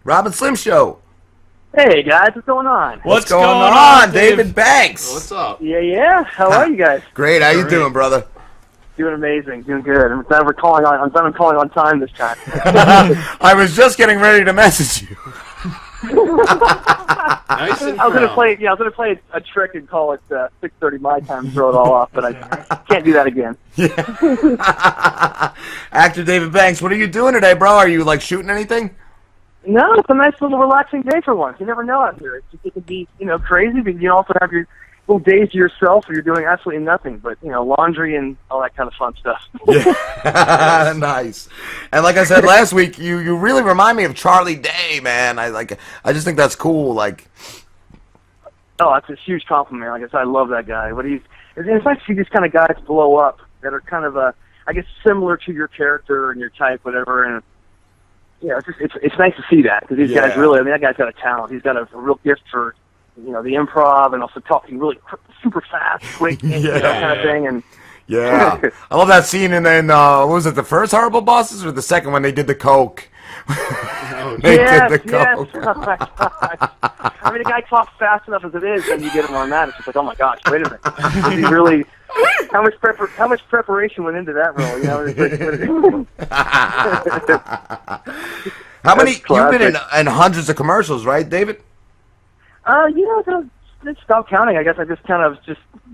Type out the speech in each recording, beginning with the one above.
Robin Slim Show. Hey guys, what's going on? What's going on, David Banks? What's up? Yeah. How are you guys? Great. How you doing, brother? Doing amazing. Doing good. I'm glad I'm calling on time this time. I was just getting ready to message you. Nice and I was gonna play a trick and call it 6:30 my time and throw it all off, but I can't do that again. Yeah. Actor David Banks, what are you doing today, bro? Are you like shooting anything? No, it's a nice little relaxing day for once. You never know out here. It can be crazy, but you also have your little days to yourself where you're doing absolutely nothing but laundry and all that kind of fun stuff. Yeah. Nice. And like I said last week, you really remind me of Charlie Day, man. I just think that's cool. Like, oh, that's a huge compliment. Like I said, I love that guy. But it's nice to see these kind of guys blow up that are kind of I guess similar to your character and your type, whatever. And it's nice to see that because these guys really. I mean, that guy's got a talent. He's got a real gift for the improv and also talking really super fast, quick, kind of thing. And yeah, I love that scene. And then what was it, the first Horrible Bosses or the second when they did the coke? Yes. Oh my gosh. I mean, the guy talks fast enough as it is, and you get him on that. It's just like, oh my gosh, wait a minute. Is he really? How much preparation went into that role? How many? You've been in hundreds of commercials, right, David? Just stop counting. I guess I just kind of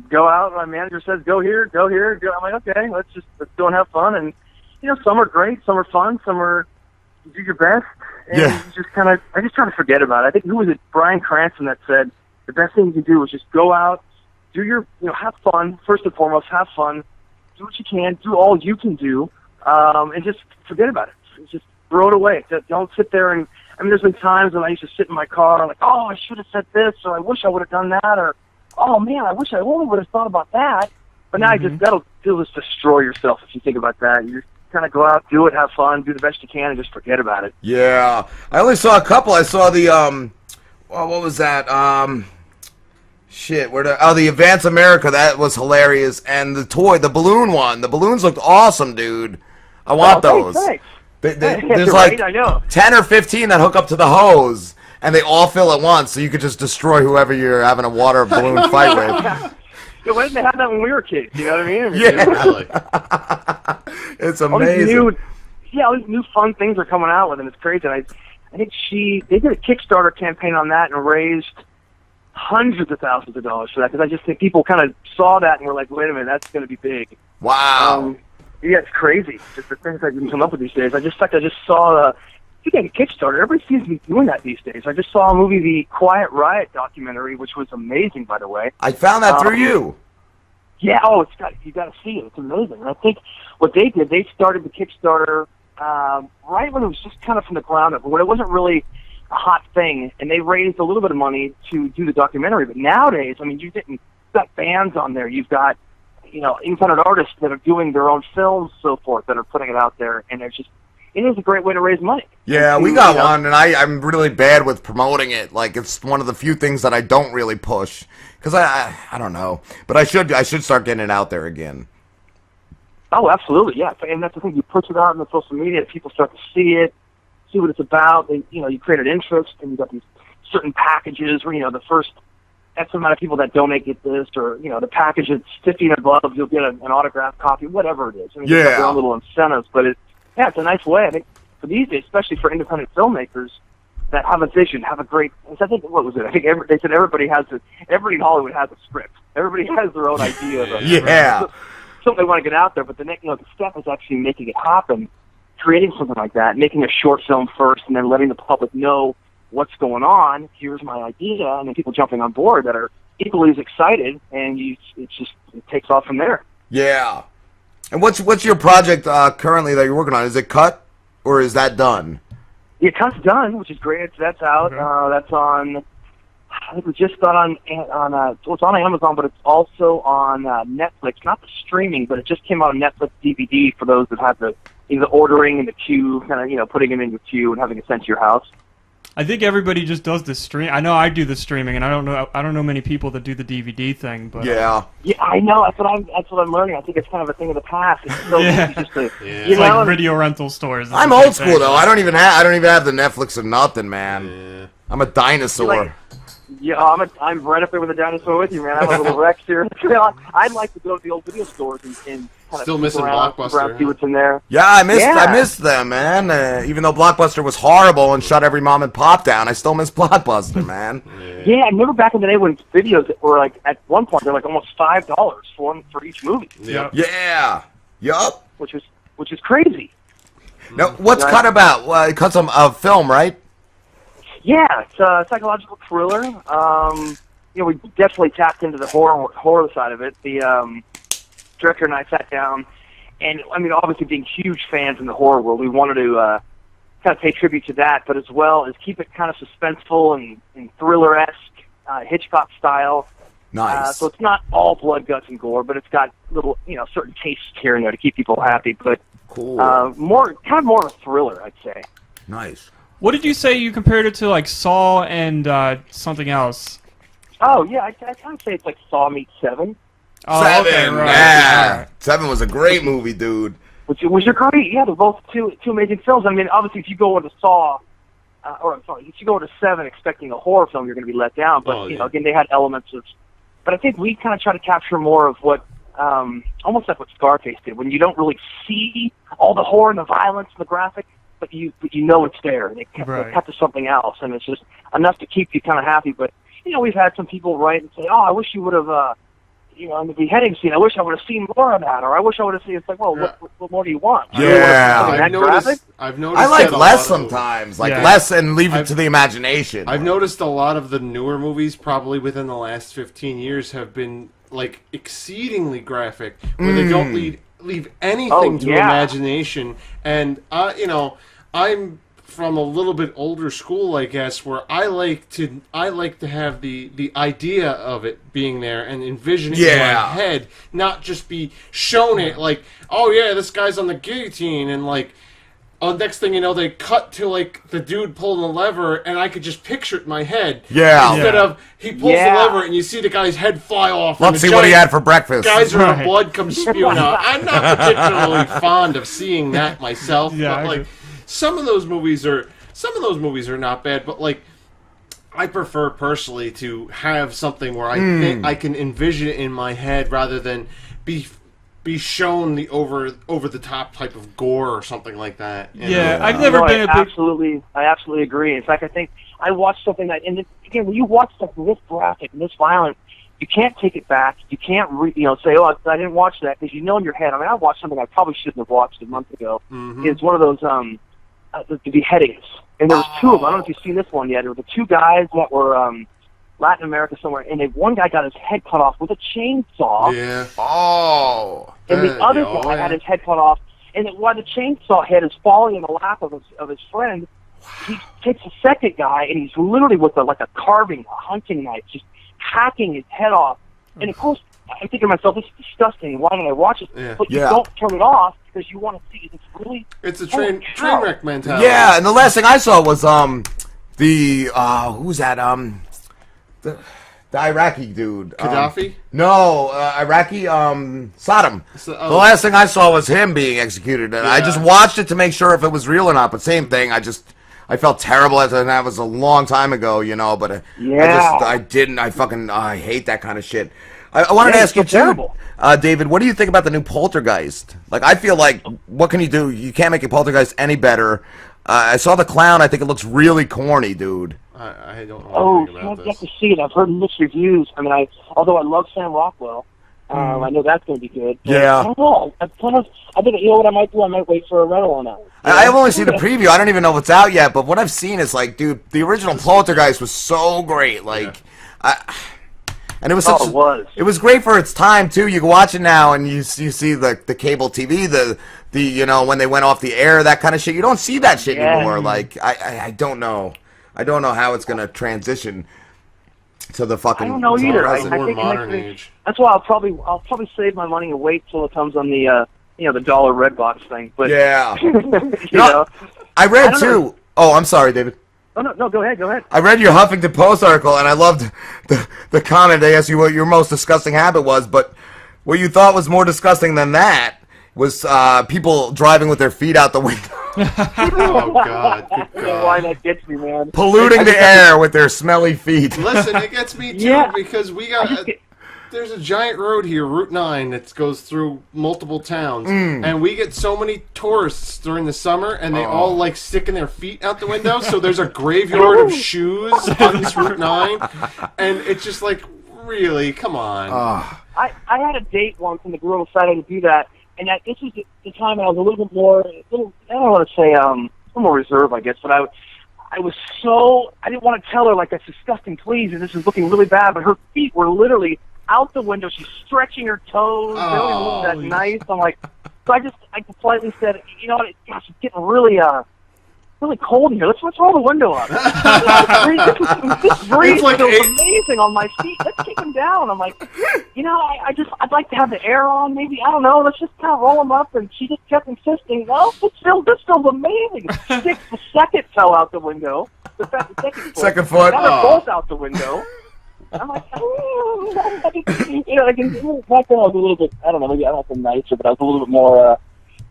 go out. My manager says, "Go here, go here." Go. I'm like, okay, let's go and have fun. And some are great, some are fun, some are you do your best, and you just I just try to forget about it. I think who was it? Bryan Cranston that said the best thing you can do is just go out, do your have fun first and foremost, have fun, do what you can, do all you can do, and just forget about it. Just throw it away. Don't sit there and. I mean, there's been times when I used to sit in my car and like, oh, I should have said this, or I wish I would have done that, or oh man, I wish I only would have thought about that. But now you'll just destroy yourself if you think about that. You just kind of go out, do it, have fun, do the best you can, and just forget about it. Yeah, I only saw a couple. I saw the what was that? The Advance America, that was hilarious, and the balloon one. The balloons looked awesome, dude. I want those. Thanks. There's like 10 or 15 that hook up to the hose, and they all fill at once, so you could just destroy whoever you're having a water balloon fight with. Yeah, why didn't they have that when we were kids? You know what I mean? Yeah. It's amazing. All these new fun things are coming out with, and it's crazy. And I think they did a Kickstarter campaign on that and raised hundreds of thousands of dollars for that, because I just think people kind of saw that and were like, wait a minute, that's going to be big. Wow. Yeah, it's crazy. Just the things that you can come up with these days. I just saw you get a Kickstarter. Everybody seems to be doing that these days. I just saw a movie, the Quiet Riot documentary, which was amazing, by the way. I found that through you. Yeah. Oh, you got to see it. It's amazing. And I think what they did, they started the Kickstarter right when it was just kind of from the ground up, when it wasn't really a hot thing, and they raised a little bit of money to do the documentary. But nowadays, I mean, you've got bands on there. You've got independent artists that are doing their own films, so forth, that are putting it out there, and it is a great way to raise money. Yeah, we got one, and I'm really bad with promoting it. Like, it's one of the few things that I don't really push, because I don't know, but I should start getting it out there again. Oh, absolutely, yeah, and that's the thing. You put it out on the social media, people start to see it, see what it's about. And, you create an interest, and you got these certain packages where the first X amount of people that donate get this, or the package that's 50 and above, you'll get an autographed copy, whatever it is. I mean, you have their own little incentives, but it's a nice way. I think for these days, especially for independent filmmakers that have a vision, have a great. I think what was it? I think they said everybody in Hollywood has a script. Everybody has their own idea of something they want to get out there. But the step is actually making it happen, creating something like that, making a short film first, and then letting the public know what's going on. Here's my idea, and then people jumping on board that are equally as excited, and it takes off from there. Yeah. And what's your project currently that you're working on? Is it cut, or is that done? Yeah, cut's done, which is great. That's out. That's on. I think we just got on. It's on Amazon, but it's also on Netflix. Not the streaming, but it just came out on Netflix DVD for those that have the ordering in the queue, kind of putting them in your queue and having it sent to your house. I think everybody just does the stream. I know I do the streaming, and I don't know many people that do the DVD thing. But Yeah. Yeah, I know. That's what I'm learning. I think it's kind of a thing of the past. It's so Yeah. easy just to, it's you know, like video rental stores. It's I'm the old same school thing. though. I don't even have the Netflix or nothing, man. Yeah. I'm a dinosaur. Like, yeah, I'm right up there with the dinosaur with you, man. I'm a little Rex here. I'd like to go to the old video stores and kind of Still missing around, Blockbuster, see what's in there. Yeah, I missed them, man. Even though Blockbuster was horrible and shut every mom and pop down, I still miss Blockbuster, man. Yeah, I remember back in the day when videos were like at one point they're like almost $5 for each movie. Yep. Yeah. Yup. Which is crazy. Now, what's Cut about? Well, it cuts a film, right? Yeah, it's a psychological thriller. We definitely tapped into the horror side of it. The director and I sat down, and I mean, obviously being huge fans in the horror world, we wanted to kind of pay tribute to that, but as well as keep it kind of suspenseful and thriller-esque, Hitchcock style. Nice. So it's not all blood, guts, and gore, but it's got little, certain tastes here and there to keep people happy. But Cool. more of a thriller, I'd say. Nice. What did you say you compared it to, like Saw and something else? Oh yeah, I kind of say it's like Saw meets Seven. Oh, Seven. okay, right. Yeah. Right. Seven was a great movie, dude. Which are great. Yeah, they're both two amazing films. I mean, obviously, if you go into Saw, if you go into Seven expecting a horror film, you're going to be let down. But again, they had elements of. But I think we kind of try to capture more of what, almost like what Scarface did, when you don't really see all the horror and the violence and the graphic, but you know it's there. They cut to something else, and it's just enough to keep you kind of happy. But we've had some people write and say, "Oh, I wish you would have." In the beheading scene, I wish I would have seen more of that, or I wish I would have seen. It's like, well, what more do you want? Yeah. I've noticed I like that less sometimes, less and leave it to the imagination. I've noticed a lot of the newer movies, probably within the last 15 years, have been like exceedingly graphic, where they don't leave anything to imagination. And I'm from a little bit older school, I guess, where I like to have the idea of it being there and envision it in my head, not just be shown it like, oh yeah, this guy's on the guillotine, and like, next thing you know, they cut to like the dude pulling the lever, and I could just picture it in my head. Yeah. Instead of he pulls the lever and you see the guy's head fly off. Let's see what he had for breakfast. Guys are the blood comes spewing out. I'm not particularly fond of seeing that myself, but like. Some of those movies are not bad, but like I prefer personally to have something where I think I can envision it in my head rather than be shown the over the top type of gore or something like that. Yeah, I've never been a big. I absolutely agree. In fact, I think I watched something that, and again, when you watch something this graphic and this violent, you can't take it back. You can't say, "Oh, I didn't watch that," because in your head. I mean, I watched something I probably shouldn't have watched a month ago. It's one of those the beheadings, and there was two of them. I don't know if you've seen this one yet. There were the two guys that were Latin America somewhere, and one guy got his head cut off with a chainsaw. Yeah. Oh. And the other guy had his head cut off, and while the chainsaw head is falling in the lap of his friend, he takes the second guy, and he's literally with a hunting knife, just hacking his head off. And of course, I'm thinking to myself, this is disgusting. Why don't I watch it? Yeah. But you don't turn it off because you want to see it. It's a train wreck mentality. Yeah, and the last thing I saw was who's that? The Iraqi dude. Gaddafi? No, Iraqi, Saddam. So, the last thing I saw was him being executed, and I just watched it to make sure if it was real or not, but same thing, I felt terrible at it, and that was a long time ago, but I hate that kind of shit. I wanted to ask you too, David, what do you think about the new Poltergeist? Like, I feel like, what can you do? You can't make a Poltergeist any better. I saw The Clown. I think it looks really corny, dude. I don't know anything about I've yet to see it. I've heard mixed reviews. I mean, although I love Sam Rockwell, I know that's going to be good. Yeah. I don't know. I think, what I might do? I might wait for a rental on that one. I've only seen the preview. I don't even know what's out yet, but what I've seen is, like, dude, the original Poltergeist was so great. Like, and it was such. It was great for its time too. You can watch it now, and you see the cable TV, the when they went off the air, that kind of shit. You don't see that shit anymore. Like, I don't know. I don't know how it's gonna transition to the fucking. I don't know either. I more think modern age. That's why I'll probably save my money and wait till it comes on the the dollar red box thing. But yeah, you know, I read too. Oh, I'm sorry, David. Oh, no, go ahead. I read your Huffington Post article, and I loved the comment. They asked you what your most disgusting habit was, but what you thought was more disgusting than that was people driving with their feet out the window. Oh, God. Good I don't know why that gets me, man. Polluting the air with their smelly feet. Listen, it gets me, too, because we got... There's a giant road here, Route 9, that goes through multiple towns, and we get so many tourists during the summer, and they all, like, sticking their feet out the window, so there's a graveyard of shoes on this Route 9, and it's just like, really, come on. I had a date once, and the girl decided to do that, and this was the time I was a little bit more, I don't want to say, a little more reserved, I guess, but I was so, I didn't want to tell her, like, that's disgusting, please, and this is looking really bad, but her feet were literally out the window. She's stretching her toes. They don't even look that nice. I'm like, so I politely said, you know what, gosh, it's getting really cold in here. Let's roll the window up. This breeze like feels amazing on my feet. Let's keep them down. I'm like, you know, I'd like to have the air on. Maybe, I don't know. Let's just kind of roll them up. And she just kept insisting, no, this feels amazing. The second fell out the window. Second foot. Now they're both out the window. I'm like, you know, back then I was a little bit, I don't know, maybe I don't know nicer, but I was a little bit more, I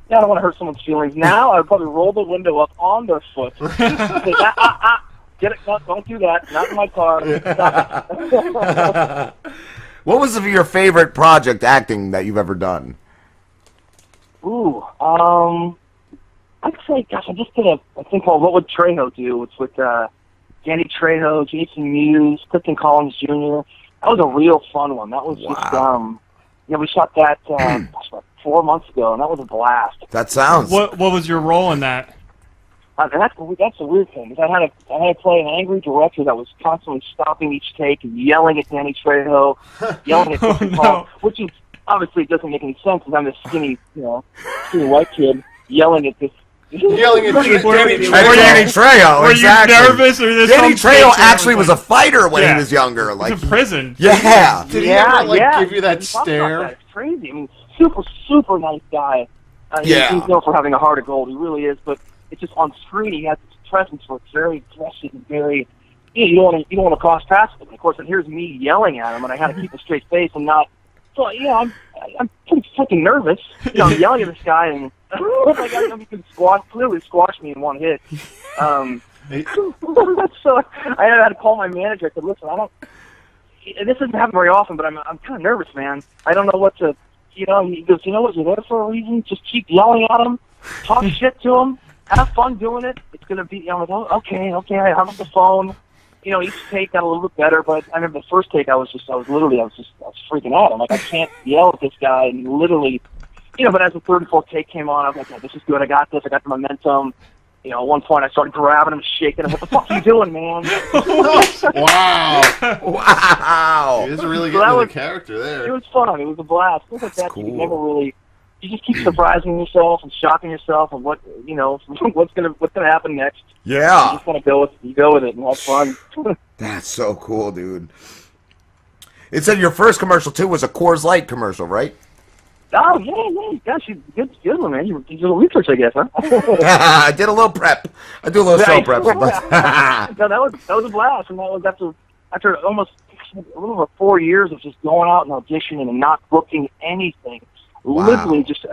don't want to hurt someone's feelings. Now I would probably roll the window up on their foot. Say, get it, no, don't do that, not in my car. What was your favorite project acting that you've ever done? Ooh, I'd say, gosh, I just did a thing called What Would Trejo Do? It's with, Danny Trejo, Jason Mewes, Clifton Collins Jr. That was a real fun one. That was just, we shot that about 4 months ago, and that was a blast. That sounds. What was your role in that? That's the weird thing. Is I had to play an angry director that was constantly stopping each take and yelling at Danny Trejo, yelling at Clifton Collins, which is obviously it doesn't make any sense because I'm this skinny white kid yelling at this. Yelling at Danny Trejo. Were you nervous? Or Danny Trejo actually was a fighter when he was younger. Like, he was in prison. Yeah. Did he ever give you that stare? It's crazy. I mean, super nice guy. He's known for having a heart of gold. He really is. But it's just on screen, he has this presence where it's very aggressive and very. You don't want to cross past him. Of course, and here's me yelling at him, and I had to keep a straight face and not. So I'm pretty freaking nervous. I'm yelling at this guy and. Like he can clearly squash me in one hit. So I had to call my manager. I said, "Listen, this doesn't happen very often, but I'm kind of nervous, man. I don't know what to." He goes, "You know what? You're there for a reason. Just keep yelling at him, talk shit to him, have fun doing it. It's gonna be." I'm like, "Oh, okay." I hung up the phone. Each take got a little bit better, but I remember the first take, I was freaking out. I'm like, I can't yell at this guy and literally. But as the third and fourth take came on, I was like, this is good. I got this. I got the momentum. At one point, I started grabbing him, shaking him. What the fuck are you doing, man? Wow. He is really getting into the character there. It was fun. It was a blast. Things like that, cool. You never really... You just keep surprising yourself and shocking yourself and what's gonna happen next. Yeah. You just want to go with it and have fun. That's so cool, dude. It said your first commercial, too, was a Coors Light commercial, right? Oh, yeah. Gosh, good one, man. You did a little research, I guess, huh? I did a little prep. I do a little show prep. No, that was a blast, and that was after almost a little over 4 years of just going out and auditioning and not booking anything. Wow. Literally just,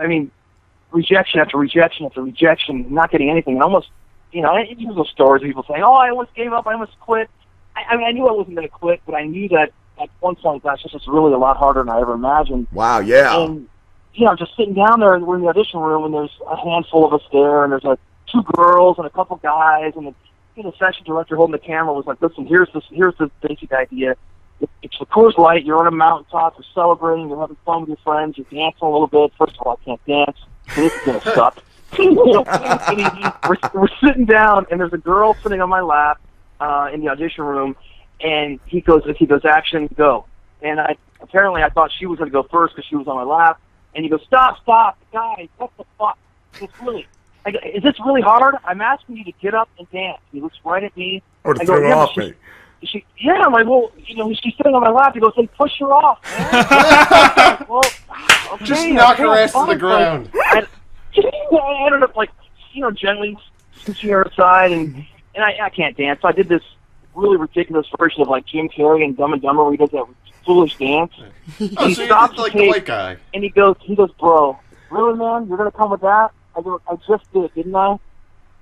rejection after rejection after rejection, not getting anything. And almost, you hear those stories of people saying, "Oh, I almost gave up, I almost quit." I knew I wasn't going to quit, but I knew that at one point, gosh, this was really a lot harder than I ever imagined. Wow, yeah. And, just sitting down there, and we're in the audition room, and there's a handful of us there, and there's like 2 girls and a couple guys, and the session director holding the camera was like, "Listen, here's the basic idea. It's the Coors Light. You're on a mountaintop. You're celebrating. You're having fun with your friends. You're dancing a little bit. First of all, I can't dance, so this is gonna suck." We're sitting down, and there's a girl sitting on my lap in the audition room, and he goes, "Action, go!" And I thought she was gonna go first because she was on my lap. And he goes, stop, guys, what the fuck? Is this really hard? I'm asking you to get up and dance. He looks right at me. I go, yeah, off me. I'm like, well, she's sitting on my lap. He goes, then push her off, man. Well, okay, just knock her ass to the ground. I ended up, gently pushing her aside, and and I can't dance. So I did this really ridiculous version of like Jim Carrey and Dumb and Dumber, where he does that foolish dance. Oh, he so stops like the the tape, white guy. and he goes, bro, really, man? You're gonna come with that? I go, I just did, didn't I?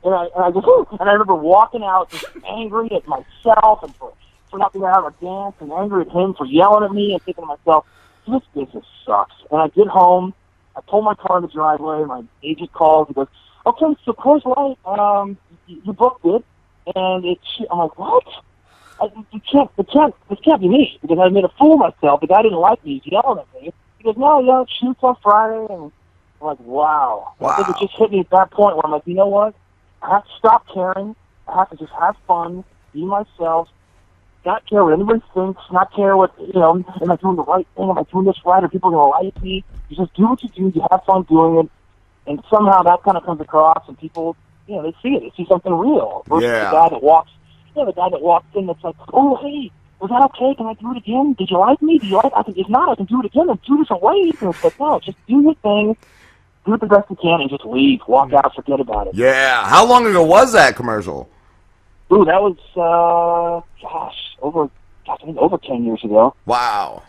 And I go, whew. And I remember walking out just angry at myself and for not being able to dance, and angry at him for yelling at me, and thinking to myself, this business sucks. And I get home, I pull my car in the driveway, my agent calls, he goes, okay, so Coors Light, you booked it, and I'm like, what? This can't be me, because I made a fool of myself. The guy didn't like me, he's yelling at me. He goes, no, yeah, it shoots on Friday, and I'm like, wow. I think it just hit me at that point where I'm like, you know what? I have to stop caring. I have to just have fun, be myself, not care what anybody thinks, not care what, am I doing the right thing? Am I doing this right? Are people going to like me? You just do what you do. You have fun doing it. And somehow that kind of comes across, and people, they see it. They see something real. Versus the guy that walks in that's like, oh, hey, was that okay? Can I do it again? Did you like me? Do you like? I think if not, I can do it again in 2 different ways. And it's like, no, just do your thing. Do it the best you can and just leave. Walk out, forget about it. Yeah. How long ago was that commercial? Ooh, that was, over 10 years ago. Wow.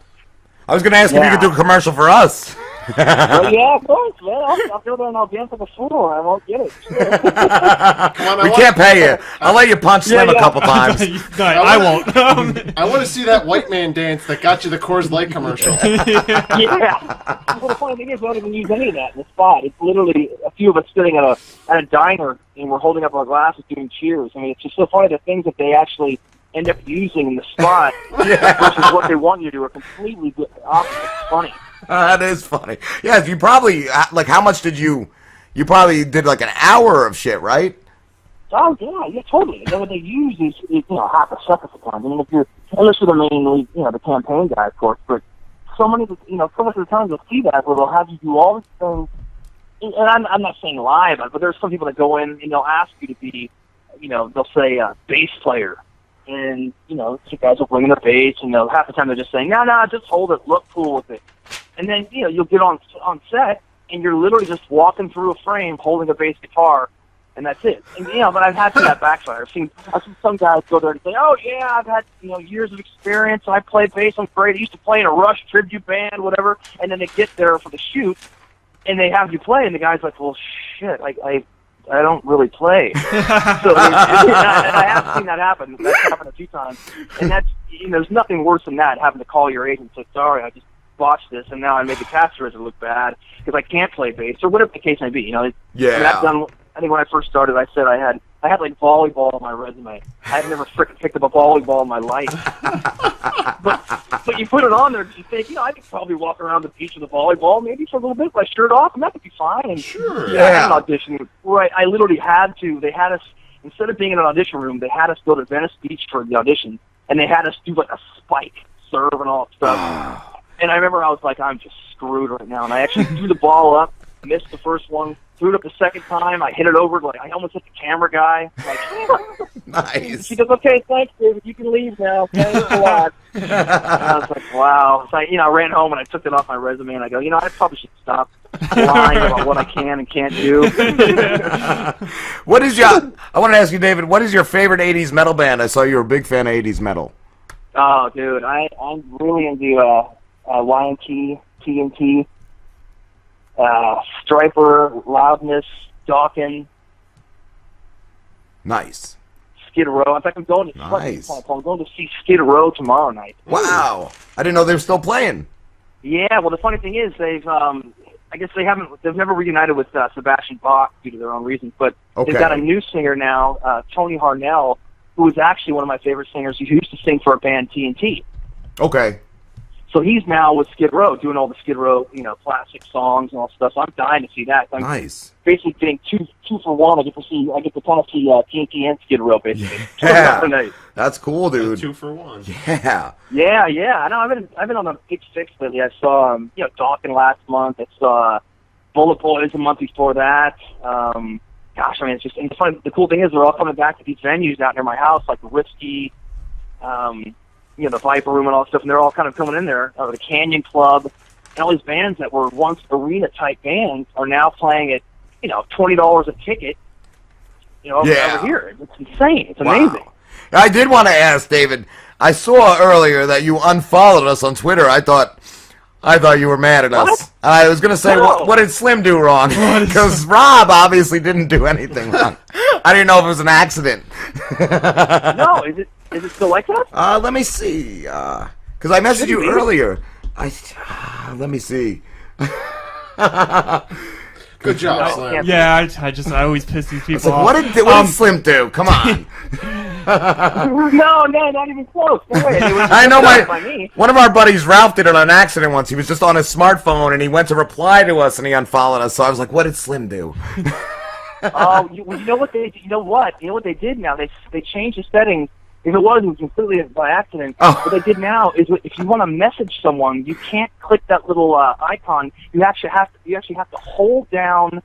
I was going to ask if you could do a commercial for us. Well, yeah, of course, man. I'll go there and I'll dance like a fool. I won't get it. Come on, we can't pay you. I'll let you punch Slim a couple times. No, I won't. I want to see that white man dance that got you the Coors Light commercial. Yeah. Well, the funny thing is, we don't even use any of that in the spot. It's literally a few of us sitting at a diner, and we're holding up our glasses doing cheers. I mean, it's just so funny, the things that they actually end up using in the spot versus what they want you to do are completely opposite. It's funny. That is funny. Yeah, you probably, like, how much did you probably did like an hour of shit, right? Oh, yeah, totally. And then what they use is half a second sometimes. I mean, unless you're the mainly, the campaign guy, of course, but so much of the time you'll see that where they'll have you do all these things, and I'm not saying lie about it, but there's some people that go in and they'll ask you to be, they'll say bass player. And, the guys will bring in their bass, and half the time they're just saying, no, just hold it, look cool with it. And then, you'll get on set, and you're literally just walking through a frame holding a bass guitar, and that's it. And, but I've had that backfire. I've seen some guys go there and say, oh, yeah, I've had, years of experience, I play bass, I'm great, I used to play in a Rush tribute band, whatever, and then they get there for the shoot, and they have you play, and the guy's like, well, shit, I don't really play. So, and I have seen that happen. That's happened a few times. And that's, there's nothing worse than that, having to call your agent and say, sorry, I just botched this, and now I made the cast register look bad because I can't play bass, or whatever the case may be. I think when I first started, I said I had like volleyball on my resume. I had never frickin' picked up a volleyball in my life. but you put it on there because you think, I could probably walk around the beach with a volleyball maybe for a little bit with my shirt off, and that could be fine. And sure. I had an audition where I literally had to. They had us, instead of being in an audition room, they had us go to Venice Beach for the audition, and they had us do like a spike serve and all that stuff. And I remember I was like, I'm just screwed right now. And I actually threw the ball up, missed the first one, threw it up the second time. I hit it over, like I almost hit the camera guy. Like, nice. She goes, okay, thanks, David. You can leave now. Thanks a lot. And I was like, wow. So I ran home and I took it off my resume and I go, I probably should stop lying about what I can and can't do. What is I want to ask you, David, what is your favorite 80s metal band? I saw you were a big fan of 80s metal. Oh, dude, I'm really into YNT, TNT, Striper, Loudness, Dawkins. Nice. Skid Row. In fact, I'm going to I'm going to see Skid Row tomorrow night. Wow. I didn't know they were still playing. Yeah, well, the funny thing is they've they've never reunited with Sebastian Bach due to their own reasons, but they've got a new singer now, Tony Harnell, who is actually one of my favorite singers. He used to sing for a band, TNT. Okay. So he's now with Skid Row, doing all the Skid Row, classic songs and all stuff. So I'm dying to see that. I'm nice. Basically getting two for one. I get to kind of see TNT and Skid Row, basically. Yeah. That's cool, dude. 2 for 1. Yeah. Yeah. I know. I've been on a big fix lately. I saw Dawkins last month. I saw Bullet Boys a month before that. Gosh, I mean, it's just, and the cool thing is they're all coming back to these venues out near my house, like Risky, the Viper Room and all that stuff, and they're all kind of coming in there, or the Canyon Club, and all these bands that were once arena-type bands are now playing at, $20 a ticket, over here. It's insane. It's amazing. I did want to ask, David. I saw earlier that you unfollowed us on Twitter. I thought you were mad at us. What? I was going to say, No. what did Slim do wrong? Because Rob obviously didn't do anything wrong. I didn't know if it was an accident. No, is it still like that? Let me see. Because I messaged you earlier. Let me see. Good job, Slim. Yeah, I always piss these people off. What did Slim do? Come on. No, not even close. No way. I know one of our buddies, Ralph, did it on accident once. He was just on his smartphone and he went to reply to us and he unfollowed us. So I was like, what did Slim do? You know what they did now? They changed the settings. If it was completely by accident, what they did now is if you want to message someone, you can't click that little icon. You actually have to hold down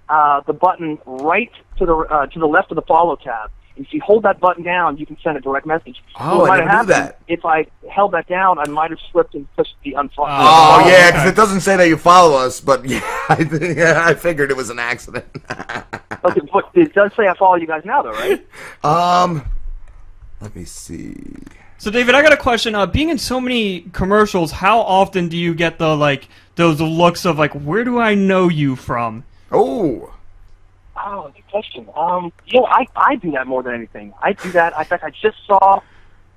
the button right to the left of the follow tab. If you hold that button down, you can send a direct message. Oh, I didn't do that. If I held that down, I might have slipped and pushed the unfollow. Oh, yeah, because it doesn't say that you follow us, but I figured it was an accident. Okay, but it does say I follow you guys now, though, right? Let me see. So, David, I got a question. Being in so many commercials, how often do you get those looks of where do I know you from? Oh, good question. I do that more than anything. I do that. In fact, I just saw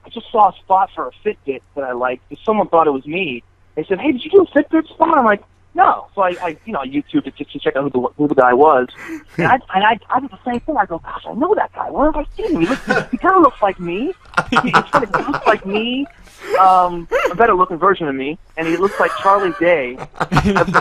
a spot for a Fitbit that I liked. Someone thought it was me. They said, "Hey, did you do a Fitbit spot?" I'm like, "No." So I YouTubed it just to check out who the guy was. And I did the same thing. I go, "Gosh, I know that guy. Where have I seen him? He kind of looks like me. He looks like me." A better looking version of me, and he looks like Charlie Day.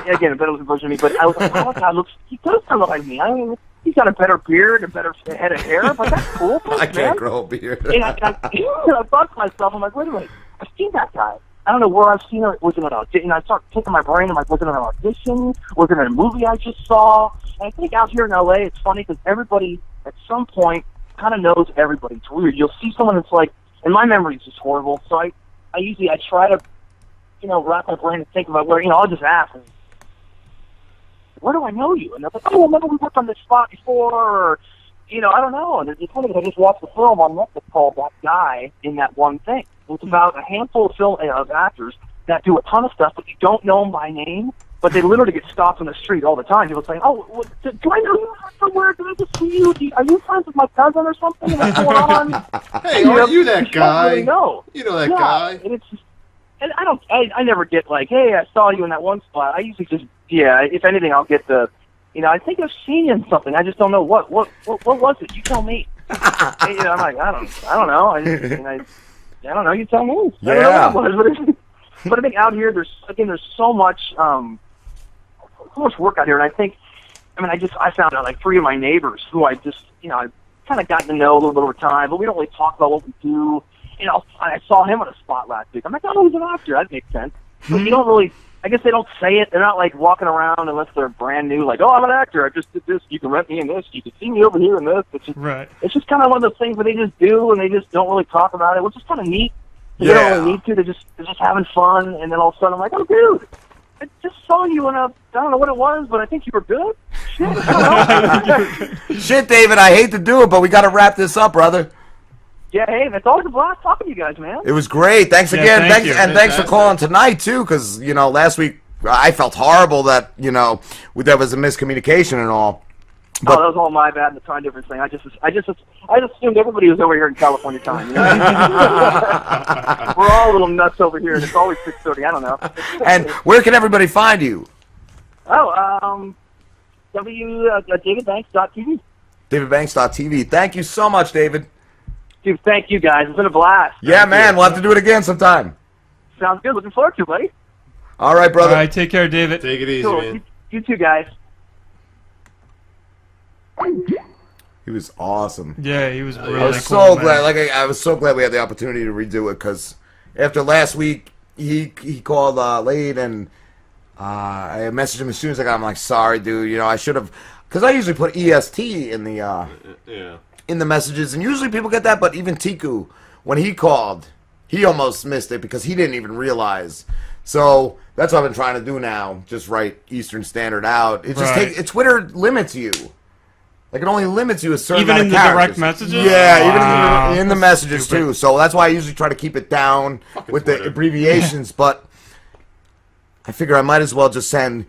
Again, a better looking version of me. But I was like, "Oh, that guy he does kind of look like me." I mean, he's got a better beard, a better head of hair, but that's cool. I can't grow a beard. And I thought to myself, I'm like, wait a minute, I've seen that guy. I don't know where I've seen it. Was it an audition? I start picking my brain. I'm like, was it an audition? Was it a movie I just saw? And I think out here in LA, it's funny because everybody at some point kind of knows everybody. It's weird. You'll see someone that's like, and my memory is just horrible. So I try to, wrap my brain and think about where, I'll just ask, where do I know you? And they're like, oh, remember we worked on this spot before, or, I don't know. And it's funny because I just watched the film on Netflix called That Guy in That One Thing. It's about a handful of actors that do a ton of stuff, but you don't know them by name, but they literally get stopped on the street all the time. People saying, oh, do I know you somewhere? Do I just see you? Are you friends with my cousin or something? What's going on? Hey, aren't you that guy? Really know. You know that guy. And it's just, and I never get like, hey, I saw you in that one spot. I usually just, if anything, I'll get the, I think I've seen you in something. I just don't know what was it? You tell me. I'm like, I don't know. I don't know. You tell me. Yeah. I don't know what it was, but I think out here, there's so much work out here, and I found out like 3 of my neighbors who I just, I kind of gotten to know a little bit over time, but we don't really talk about what we do. I saw him on a spot last week. I'm like, oh, he's an actor. That makes sense. But you don't really, I guess they don't say it. They're not like walking around unless they're brand new, like, oh, I'm an actor. I just did this. You can rent me in this. You can see me over here in this. It's just kind of one of those things where they just do, and they just don't really talk about it, which is kind of neat. They don't really need to. They're just having fun, and then all of a sudden I'm like, oh, dude, I just saw you in I don't know what it was, but I think you were good. Shit, I don't know. Shit, David, I hate to do it, but we got to wrap this up, brother. Yeah, hey, it's always a blast talking to you guys, man. It was great. Thanks again. Thank you. Thanks for calling tonight, too, because, last week I felt horrible that, there was a miscommunication and all. But, that was all my bad and the time difference thing. I just assumed everybody was over here in California time. We're all a little nuts over here, and it's always 6:30. I don't know. And where can everybody find you? Oh, davidbanks.tv. davidbanks.tv. Thank you so much, David. Dude, thank you guys. It's been a blast. Yeah, man. We'll have to do it again sometime. Sounds good. Looking forward to it, buddy. All right, brother. All right, take care, David. Take it easy, Cool. man. You too, guys. He was awesome. Yeah, he was really I was cool, so glad. I was so glad we had the opportunity to redo it because after last week, he called late and I messaged him as soon as I got him. I'm like, sorry, dude. I should have, because I usually put EST in the in the messages, and usually people get that. But even Tiku, when he called, he almost missed it because he didn't even realize. So that's what I've been trying to do now. Just write Eastern Standard out. It just Right. Twitter limits you. Like, it only limits you a certain even amount in of the characters. direct messages. Yeah, even in the messages stupid. too. So that's why I usually try to keep it down with Twitter. the abbreviations. But I figure I might as well just send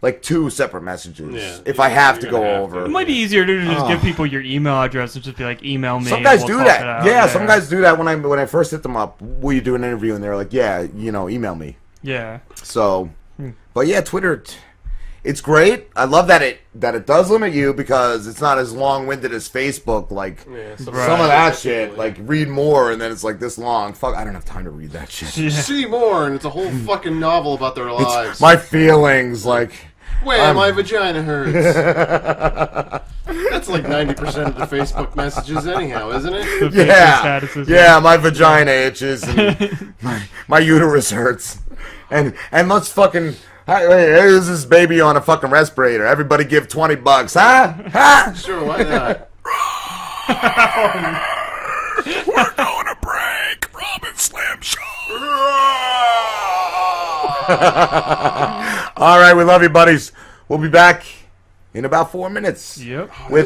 like 2 separate messages if I have to go over. It might be easier to just give people your email address and just be like, email me. Some guys and we'll do talk that. it out. Yeah, some guys do that when I first hit them up. Will you do an interview? And they're like, yeah, email me. Yeah. So, but yeah, Twitter, it's great. I love that it does limit you because it's not as long-winded as Facebook. Like some of that shit, like read more, and then it's like this long. Fuck, I don't have time to read that shit. Yeah. See more, and it's a whole fucking novel about their lives. It's my feelings, like. Where my vagina hurts. That's like 90% of the Facebook messages, anyhow, isn't it? Yeah, my vagina itches and my uterus hurts, and let's fucking. Here's this baby on a fucking respirator. Everybody give $20, huh? Huh? Sure, why not? We're going to break. Robin Slam Show. All right, we love you, buddies. We'll be back in about 4 minutes. Yep. With